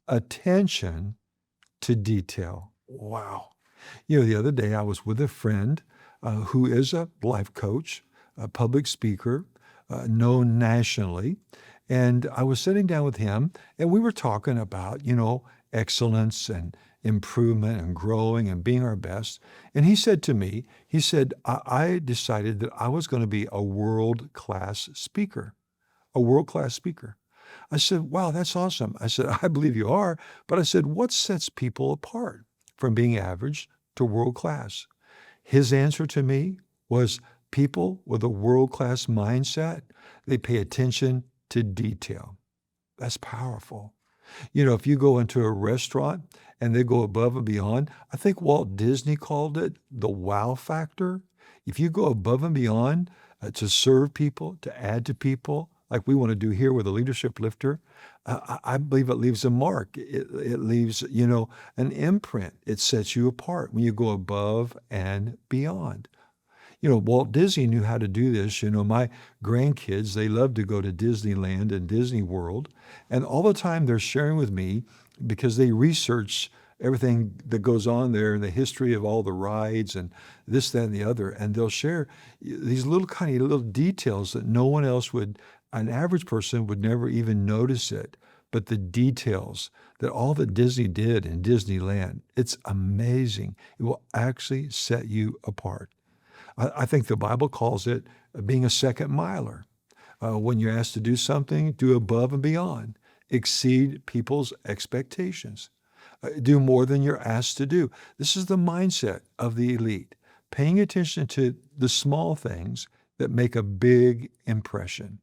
attention to detail. Wow. The other day I was with a friend who is a life coach, a public speaker, known nationally. And I was sitting down with him and we were talking about, excellence and improvement and growing and being our best. And he said to me, he said, I decided that I was going to be a world-class speaker, a world-class speaker. I said, wow, that's awesome. I said, I believe you are. But I said, what sets people apart from being average to world class? His answer to me was people with a world class mindset, they pay attention to detail. That's powerful. If you go into a restaurant and they go above and beyond, I think Walt Disney called it the wow factor. If you go above and beyond to serve people, to add to people, like we want to do here with a leadership lifter, I believe it leaves a mark. It leaves, an imprint. It sets you apart when you go above and beyond. Walt Disney knew how to do this. My grandkids, they love to go to Disneyland and Disney World. And all the time they're sharing with me because they research everything that goes on there and the history of all the rides and this, that, and the other. And they'll share these little details that no one else would, an average person would never even notice it. But the details that all that Disney did in Disneyland, it's amazing. It will actually set you apart. I think the Bible calls it being a second miler. When you're asked to do something, do above and beyond, exceed people's expectations, do more than you're asked to do. This is the mindset of the elite, paying attention to the small things that make a big impression.